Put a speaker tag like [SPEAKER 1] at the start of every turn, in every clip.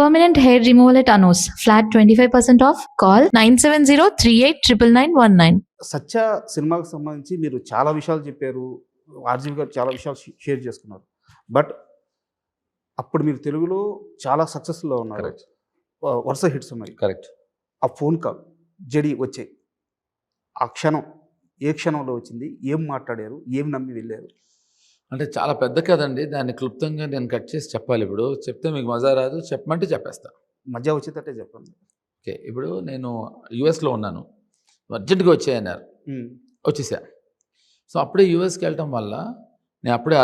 [SPEAKER 1] Permanent hair removal at Anos. Flat 25% off. Call 970-389919.
[SPEAKER 2] సత్య సినిమాకి సంబంధించి మీరు చాలా విషయాలు చెప్పారు. ఆర్జీవి గారు చాలా విషయాలు షేర్ చేసుకున్నారు. బట్ అప్పుడు మీరు తెలుగులో చాలా సక్సెస్ఫుల్గా ఉన్నారు.
[SPEAKER 3] కరెక్ట్.
[SPEAKER 2] వరుస హిట్స్ ఉన్నాయి.
[SPEAKER 3] కరెక్ట్.
[SPEAKER 2] ఆ ఫోన్ కాల్ జడి వచ్చాయి. ఆ క్షణం ఏ క్షణంలో వచ్చింది? ఏం మాట్లాడారు? ఏం నమ్మి వెళ్ళారు?
[SPEAKER 3] అంటే చాలా పెద్ద కదండి. దాన్ని క్లుప్తంగా నేను కట్ చేసి చెప్పాలి. ఇప్పుడు చెప్తే మీకు మజా రాదు, చెప్పమంటే చెప్పేస్తా.
[SPEAKER 2] మధ్య వచ్చేటట్టే చెప్పండి.
[SPEAKER 3] ఓకే. ఇప్పుడు నేను యూఎస్లో ఉన్నాను, అర్జెంటుగా వచ్చాయన్నారు, వచ్చేసా. సో అప్పుడే యూఎస్కి వెళ్ళటం వల్ల నేను అప్పుడే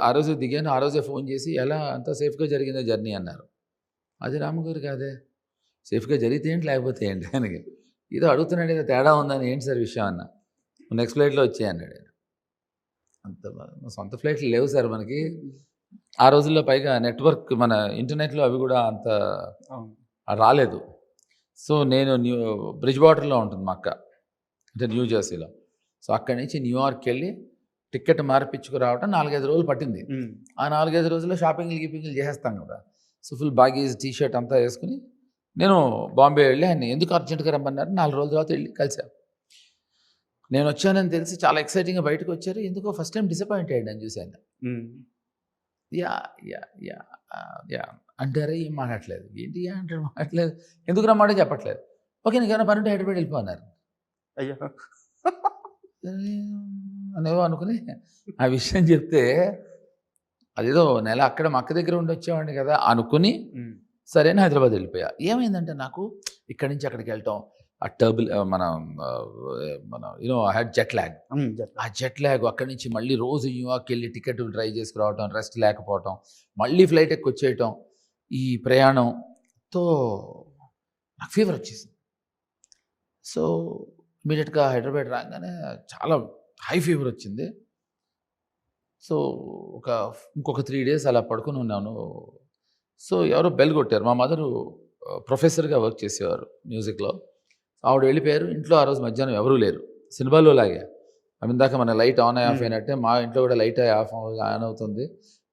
[SPEAKER 3] ఆ రోజు దిగాను. ఆ రోజే ఫోన్ చేసి ఎలా అంత సేఫ్గా జరిగిందో జర్నీ అన్నారు. అది రామగారు కాదే, సేఫ్గా జరిగితే ఏంటి లేకపోతే ఏంటి ఆయనకి ఏదో అడుగుతున్నాడు, ఏదో తేడా ఉందని. ఏంటి సార్ విషయం అన్న. నెక్స్ట్ ఫ్లైట్లో వచ్చాయి అన్నాడు ఆయన. అంత సొంత ఫ్లైట్లు లేవు సార్ మనకి ఆ రోజుల్లో. పైగా నెట్వర్క్ మన ఇంటర్నెట్లో అవి కూడా అంత రాలేదు. సో నేను బ్రిడ్జ్ వాటర్లో ఉంటుంది మా అక్క, అంటే న్యూ జెర్సీలో. సో అక్కడి నుంచి న్యూయార్క్కి వెళ్ళి టికెట్ మార్పించుకురావటం 4-5 రోజులు పట్టింది. ఆ 4-5 రోజుల్లో షాపింగ్లు చేసేస్తాం కదా. సో ఫుల్ బాగేజ్ టీషర్ట్ అంతా వేసుకుని నేను బాంబే వెళ్ళి ఆయన ఎందుకు అర్జెంటుగా రమ్మన్నారు. 4 రోజుల తర్వాత వెళ్ళి కలిసాను. నేను వచ్చానని తెలిసి చాలా ఎక్సైటింగ్గా బయటకు వచ్చారు. ఎందుకో ఫస్ట్ టైం డిసప్పాయింట్ అయ్యాడు అని చూశాను. యా యా యా యా అంటారే, ఏం మాట్లాడలేదు. ఏంటి అంటే మాట్లాడలేదు, ఎందుకు రమ్మాడో చెప్పట్లేదు. ఓకే నీకు ఏమైనా పని ఉంటే హైదరాబాద్ వెళ్ళిపోన్నారు.
[SPEAKER 2] అయ్యా
[SPEAKER 3] అనేవో అనుకుని ఆ విషయం చెప్తే అదేదో నెల అక్కడ మా అక్క దగ్గర ఉండి వచ్చేవాడిని కదా అనుకుని సరే అని హైదరాబాద్ వెళ్ళిపోయా. ఏమైందంటే నాకు ఇక్కడి నుంచి అక్కడికి వెళ్ళటం, ఆ మన హ్యాడ్ జెట్ ల్యాగ్. ఆ జెట్ ల్యాగ్ అక్కడి నుంచి మళ్ళీ రోజు న్యూయార్క్ వెళ్ళి టికెట్ ట్రై చేసుకురావటం, రెస్ట్ లేకపోవటం, మళ్ళీ ఫ్లైట్ ఎక్కి వచ్చేయటం, ఈ ప్రయాణంతో నాకు ఫీవర్ వచ్చేసింది. సో ఇమీడియట్గా హైదరాబాద్ రాగానే చాలా హై ఫీవర్ వచ్చింది. సో ఇంకొక 3 days అలా పడుకుని ఉన్నాను. సో ఎవరో బెల్ కొట్టారు. మా మదరు ప్రొఫెసర్గా వర్క్ చేసేవారు మ్యూజిక్లో. ఆవిడ వెళ్ళిపోయారు. ఇంట్లో ఆ రోజు మధ్యాహ్నం ఎవరూ లేరు. సినిమాలో లాగే ఇందాక మన లైట్ ఆన్ ఆఫ్ అయినట్టే మా ఇంట్లో కూడా లైట్ ఆన్ అవుతుంది.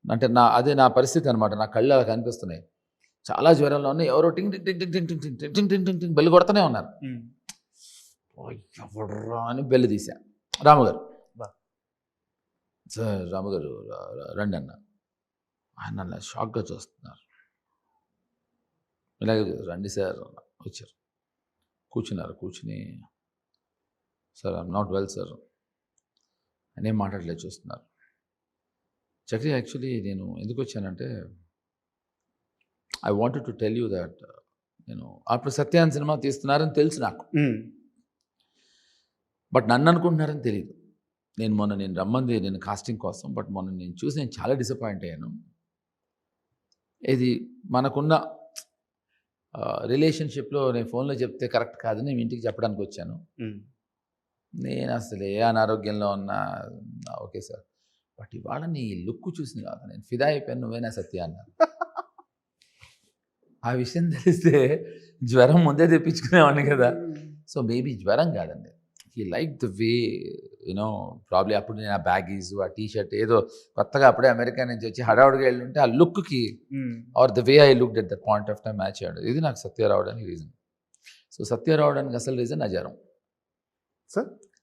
[SPEAKER 3] అంటే అదే నా పరిస్థితి అనమాట. నా కళ్ళు అలా కనిపిస్తున్నాయి. చాలా జ్వరంలో ఉన్నాయి. ఎవరో టింగ్ టింగ్ టింగ్ టింగ్ టింగ్ టింగ్ టింగ్ టింగ్ టింగ్ టింగ్ టింగ్ బెల్ కొడుతూనే ఉన్నారు. ఎవడ్రా అని బెల్ తీసా. రాముగారు, సార్ రాముగారు రండి అన్న. ఆయన అలా షాక్గా చూస్తున్నారు. ఇలాగే రండి సార్ అన్న. వచ్చారు, కూర్చున్నారు. కూర్చుని sir I'm not well sir అని ఏం మాట్లాడలేదు చూస్తున్నారు. చక్రి యాక్చువల్లీ నేను ఎందుకు వచ్చానంటే I wanted to tell you that నేను అప్పుడు సత్యాన్ సినిమా తీస్తున్నారని తెలుసు నాకు. బట్ నన్ను అనుకుంటున్నారని తెలియదు. నేను రమ్మంది నేను కాస్టింగ్ కోసం. బట్ మొన్న నేను చూసి నేను చాలా డిసప్పాయింట్ అయ్యాను. ఇది మనకున్న రిలేషన్షిప్లో నేను ఫోన్లో చెప్తే కరెక్ట్ కాదని నేను ఇంటికి చెప్పడానికి వచ్చాను. నేను అసలు ఏ అనారోగ్యంలో ఉన్నా ఓకే సార్, బట్ ఇవాళ నీ లుక్ చూసింది కాదు నేను ఫిదా అయిపోయాను, నువ్వేనా సత్య అన్నాను. ఆ విషయం తెలిస్తే జ్వరం ముందే తెప్పించుకునేవాడిని కదా. సో మేబీ జ్వరం కాదండి, he like the way probably అప్పుడు నేను ఆ బ్యాగీస్ ఆ టీషర్ట్ ఏదో కొత్తగా అప్పుడే అమెరికా నుంచి వచ్చి హడావుడిగా వెళ్ళి ఉంటే ఆ లుక్కి or the way I looked at that point of time match అయ్యాడు. ఇది నాకు సత్య రావడానికి రీజన్. సో సత్య రావడానికి అసలు రీజన్ ఆ జ్వరం.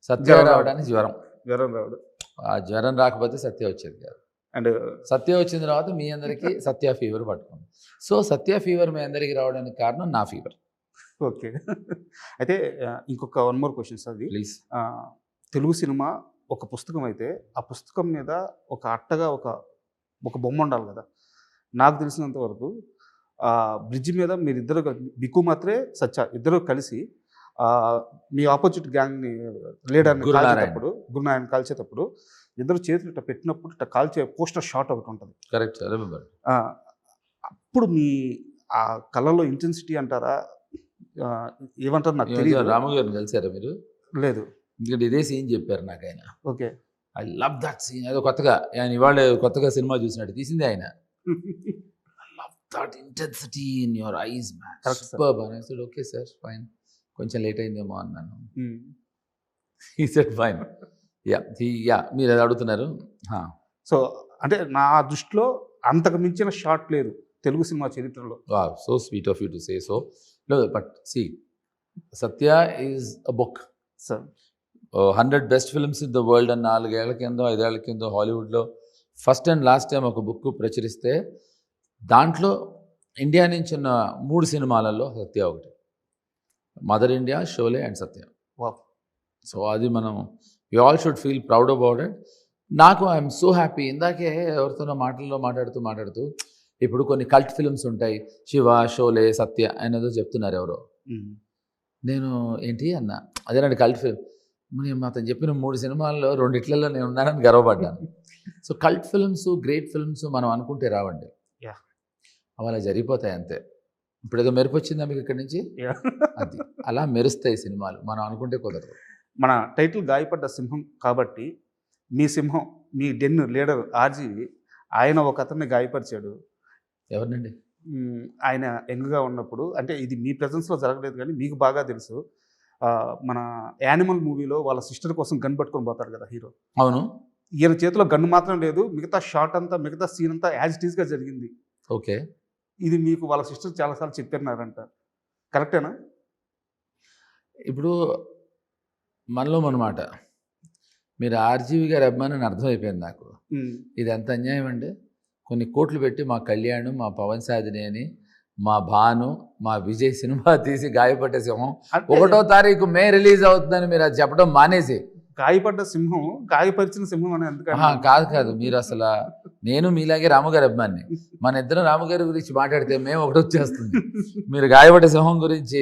[SPEAKER 3] సత్య రావడానికి జ్వరం
[SPEAKER 2] రావడం.
[SPEAKER 3] ఆ జ్వరం రాకపోతే సత్య వచ్చేది కాదు.
[SPEAKER 2] అండ్
[SPEAKER 3] సత్య వచ్చిన తర్వాత మీ అందరికీ సత్య ఫీవర్ పట్టుకుంది. సో సత్య ఫీవర్ మీ అందరికీ రావడానికి కారణం నా ఫీవర్.
[SPEAKER 2] ఓకే. అయితే ఇంకొక 1 more క్వశ్చన్ సార్. అది
[SPEAKER 3] ప్లీజ్.
[SPEAKER 2] తెలుగు సినిమా ఒక పుస్తకం అయితే ఆ పుస్తకం మీద ఒక అట్టగా ఒక బొమ్మ ఉండాలి కదా. నాకు తెలిసినంత వరకు బ్రిడ్జ్ మీద మీరిద్దరు బిక్కు మాత్రే సత్య ఇద్దరు కలిసి మీ ఆపోజిట్ గ్యాంగ్ని లీడర్ని కాల్చేటప్పుడు, గురునారాయణ కాల్చేటప్పుడు ఇద్దరు చేతులు ఇట్లా పెట్టినప్పుడు ఇట్లా కాల్చే పోస్టర్ షాట్ ఒకటి ఉంటుంది.
[SPEAKER 3] కరెక్ట్.
[SPEAKER 2] అప్పుడు మీ ఆ కళలో ఇంటెన్సిటీ అంటారా ఏమంటారు నాకు తెలియదు.
[SPEAKER 3] రాము గారిని కలిసారా మీరు?
[SPEAKER 2] లేదు.
[SPEAKER 3] ఎందుకంటే ఇదే సీన్ చెప్పారు నాకు ఆయన.
[SPEAKER 2] Okay.
[SPEAKER 3] I love that scene. ఏదో కొత్తగా ఆయన ఇవాళ కొత్తగా సినిమా చూసినట్టు తీసింది ఆయన. I love that intensity in your eyes man. Superb అని సార్. ఓకే సార్ ఫైన్, కొంచెం లేట్ అయిందేమో అన్నాను. He said fine. యా మీరు అది అడుగుతున్నారు.
[SPEAKER 2] సో అంటే నా దృష్టిలో అంతకు మించిన షాట్ లేదు తెలుగు సినిమా చరిత్రలో.
[SPEAKER 3] Wow, so sweet of you to say so. No, but see, Satya is a book.
[SPEAKER 2] Sir
[SPEAKER 3] 100 best films in the world అని 4 ఏళ్ల కింద 5 ఏళ్ల కింద హాలీవుడ్లో ఫస్ట్ అండ్ లాస్ట్ టైం ఒక బుక్ ప్రచురిస్తే దాంట్లో ఇండియా నుంచి ఉన్న 3 సినిమాలలో సత్య ఒకటి. Mother India, Sholay and Satya.
[SPEAKER 2] Wow.
[SPEAKER 3] So అది మనం we all should feel proud about it. నాకు ఐఎమ్ సో హ్యాపీ. ఇందాకే ఎవరితోనో మాట్లాడుతూ ఇప్పుడు కొన్ని కల్ట్ ఫిల్మ్స్ ఉంటాయి, శివ, షోలే, సత్య అనేదో చెప్తున్నారు ఎవరో. నేను ఏంటి అన్న, అదేనండి కల్ట్ ఫిల్మ్. నేను అతను చెప్పిన 3 సినిమాల్లో 2 ఇట్లలో నేను ఉన్నానని గర్వపడ్డాను. So cult films, great films మనం అనుకుంటే రావండి, అలా జరిగిపోతాయి అంతే. ఇప్పుడు ఏదో మెరుపు వచ్చిందా మీకు ఇక్కడి నుంచి, అది అలా మెరుస్తాయి సినిమాలు, మనం అనుకుంటే కుదరదు.
[SPEAKER 2] మన టైటిల్ గాయపడ్డ సింహం కాబట్టి మీ సింహం, మీ డెన్ లీడర్ ఆర్జీవి, ఆయన ఒక అతన్ని గాయపరిచాడు.
[SPEAKER 3] ఎవరినండి?
[SPEAKER 2] ఆయన యంగ్గా ఉన్నప్పుడు, అంటే ఇది మీ ప్రెజెన్స్లో జరగలేదు కానీ మీకు బాగా తెలుసు, మన యానిమల్ మూవీలో వాళ్ళ సిస్టర్ కోసం గన్ పట్టుకొని పోతారు కదా హీరో.
[SPEAKER 3] అవును.
[SPEAKER 2] ఈయన చేతిలో గన్ను మాత్రం లేదు, మిగతా షాట్ అంతా, మిగతా సీన్ అంతా యాజ్ ఇట్ ఈస్గా జరిగింది.
[SPEAKER 3] ఓకే.
[SPEAKER 2] ఇది మీకు వాళ్ళ సిస్టర్ చాలాసార్లు చెప్పినారంట, కరెక్టేనా?
[SPEAKER 3] ఇప్పుడు మనలో మనమాట, మీరు ఆర్జీవి గారి అభిమాని అర్థమైపోయింది నాకు. ఇది ఎంత అన్యాయం అండి. కొన్ని కోట్లు పెట్టి మా కళ్యాణ్, మా పవన్ సాధిని అని, మా భాను, మా విజయ్ సినిమా తీసి గాయపడ్డ సింహం 1వ తారీఖు మే రిలీజ్ అవుతుందని మీరు అది చెప్పడం మానేసి
[SPEAKER 2] గాయపడ్డ సింహం, గాయపరిచిన సింహం అని ఎందుకంటే
[SPEAKER 3] కాదు మీరు అసలు, నేను మీలాగే రాముగారి అభిమాని, మన ఇద్దరం రాముగారి గురించి మాట్లాడితే మేము ఒకటి వచ్చేస్తుంది. మీరు గాయపడ్డ సింహం గురించి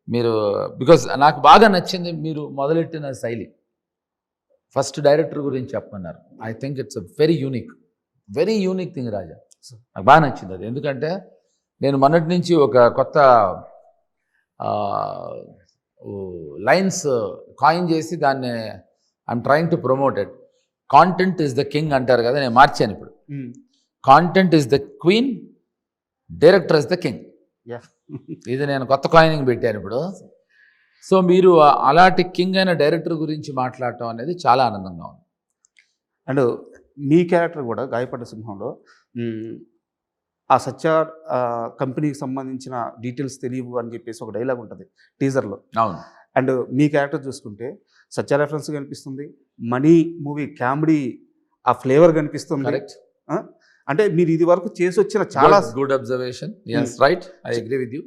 [SPEAKER 3] మీరు, బికాజ్ నాకు బాగా నచ్చింది మీరు మొదలెట్టిన శైలి. ఫస్ట్ డైరెక్టర్ గురించి చెప్పమన్నారు. I think it's a very unique thing Raja. నాకు బాగా నచ్చింది అది. ఎందుకంటే నేను మొన్నటి నుంచి ఒక కొత్త లైన్స్ కాయిన్ చేసి దాన్ని I'm trying to promote it. Content is the king అంటారు కదా, నేను మార్చాను ఇప్పుడు. Content is the queen, director is the king. ఇది నేను కొత్త కాయినింగ్ పెట్టాను ఇప్పుడు. సో మీరు అలాంటి కింగ్ అయిన డైరెక్టర్ గురించి మాట్లాడటం అనేది చాలా ఆనందంగా ఉంది.
[SPEAKER 2] అండ్ మీ క్యారెక్టర్ కూడా గాయపడ్డ సింహంలో ఆ సత్య కంపెనీకి సంబంధించిన డీటెయిల్స్ తెలియవు అని చెప్పేసి ఒక డైలాగ్ ఉంటుంది టీజర్లో.
[SPEAKER 3] అవును.
[SPEAKER 2] అండ్ మీ క్యారెక్టర్ చూసుకుంటే సత్య రెఫరెన్స్ కనిపిస్తుంది, మనీ మూవీ కామెడీ ఆ ఫ్లేవర్ కనిపిస్తుంది.
[SPEAKER 3] కరెక్ట్.
[SPEAKER 2] అంటే మీరు ఇది వరకు చేసి వచ్చిన చాలా
[SPEAKER 3] good observation. yes right, I agree with you.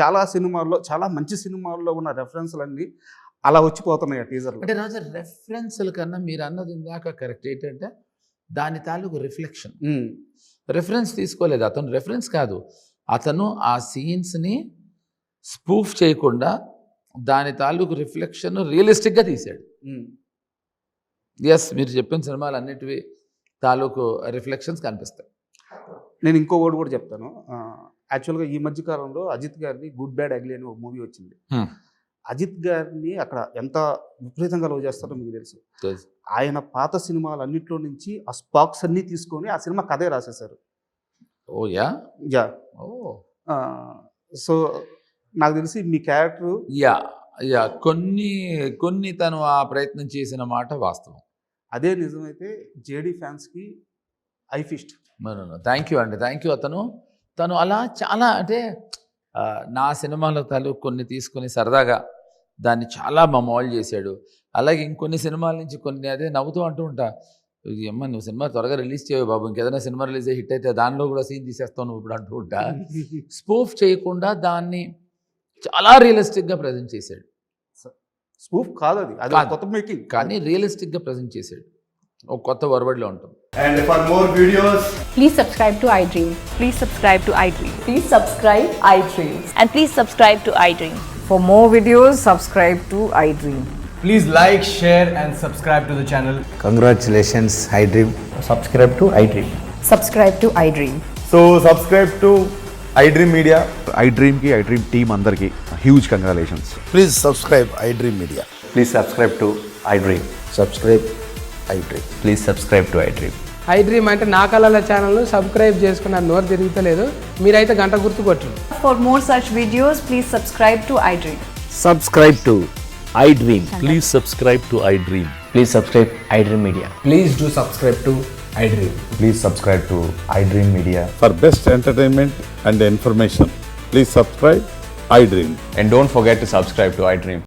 [SPEAKER 2] చాలా సినిమాల్లో, చాలా మంచి సినిమాల్లో ఉన్న రెఫరెన్స్లన్నీ అలా వచ్చిపోతున్నాయి ఆ టీజర్లో.
[SPEAKER 3] అంటే రాజా, రెఫరెన్స్ల కన్నా మీరు అన్నది ఇందాక కరెక్ట్. ఏంటంటే దాని తాలూకు రిఫ్లెక్షన్. రెఫరెన్స్ తీసుకోలేదు అతను, రెఫరెన్స్ కాదు, అతను ఆ సీన్స్ని స్పూఫ్ చేయకుండా దాని తాలూకు రిఫ్లెక్షన్ రియలిస్టిక్గా తీశాడు. ఎస్, మీరు చెప్పిన సినిమాలు అన్నిటివి తాలూకు రిఫ్లెక్షన్స్ కనిపిస్తాయి.
[SPEAKER 2] నేను ఇంకో వర్డ్ కూడా చెప్తాను. యాక్చువల్గా ఈ మధ్యకాలంలో అజిత్ గారిని గుడ్ బ్యాడ్ అగ్లీ అని ఒక మూవీ వచ్చింది. అజిత్ గారిని అక్కడ ఎంత విపరీతంగా లవ్ చేస్తారో మీకు తెలుసు. ఆయన పాత సినిమాలన్నింటిలో నుంచి ఆ స్పాక్స్ అన్నీ తీసుకొని ఆ సినిమా కథే రాసేశారు.
[SPEAKER 3] ఓ యా.
[SPEAKER 2] సో నాకు తెలిసి మీ క్యారెక్టర్
[SPEAKER 3] కొన్ని తను ఆ ప్రయత్నం చేసిన మాట వాస్తవం.
[SPEAKER 2] అదే నిజమైతే జేడీ ఫ్యాన్స్కి ఐ ఫిస్ట్.
[SPEAKER 3] థ్యాంక్ యూ అండి, థ్యాంక్ యూ. తను అలా చాలా, అంటే నా సినిమాలో కొన్ని తీసుకొని సరదాగా దాన్ని చాలా మమోల్ చేశాడు. అలాగే ఇంకొన్ని సినిమాల నుంచి కొన్ని అదే నవ్వుతూ అంటూ ఉంటా, అమ్మ నువ్వు సినిమా త్వరగా రిలీజ్ చేయవు బాబు, ఇంకేదైనా సినిమా రిలీజ్ అయ్యి హిట్ అయితే దానిలో కూడా సీన్ తీసేస్తావు నువ్వు ఇప్పుడు అంటూ ఉంటా. స్పూఫ్ చేయకుండా దాన్ని చాలా రియలిస్టిక్గా ప్రజెంట్ చేశాడు.
[SPEAKER 2] స్పూఫ్ కాదు అది, కొత్త మేకింగ్,
[SPEAKER 3] కానీ రియలిస్టిక్గా ప్రజెంట్ చేశాడు. ఒక కొత్త వరవడిలో ఉంటుంది.
[SPEAKER 4] And for more videos,
[SPEAKER 5] please subscribe to iDream.
[SPEAKER 6] Please subscribe to iDream.
[SPEAKER 5] Please subscribe iDream.
[SPEAKER 6] And please subscribe to iDream.
[SPEAKER 5] For more videos, subscribe to iDream.
[SPEAKER 4] please like, share and subscribe to the channel.
[SPEAKER 7] Congratulations, iDream.
[SPEAKER 4] Subscribe to iDream.
[SPEAKER 5] Subscribe to iDream.
[SPEAKER 4] So subscribe to iDream Media.
[SPEAKER 8] iDream ki iDream team andarki huge congratulations.
[SPEAKER 7] Please subscribe iDream Media.
[SPEAKER 4] Please subscribe to iDream.
[SPEAKER 7] Subscribe iDream.
[SPEAKER 4] Please subscribe to iDream.
[SPEAKER 9] iDream అంటే నా కళల ఛానల్ను subscribe చేసుకున్న నోరు తిరుగుతలేదు, మీరైతే గంట గుర్తు కొట్టండి.
[SPEAKER 6] For more such videos, please subscribe to iDream.
[SPEAKER 7] Subscribe to iDream.
[SPEAKER 10] Please subscribe to iDream.
[SPEAKER 4] Please subscribe iDream Media.
[SPEAKER 9] Please do subscribe to
[SPEAKER 7] iDream. Please subscribe to iDream Media.
[SPEAKER 10] For best entertainment and information, please subscribe iDream.
[SPEAKER 4] And don't forget to subscribe to iDream.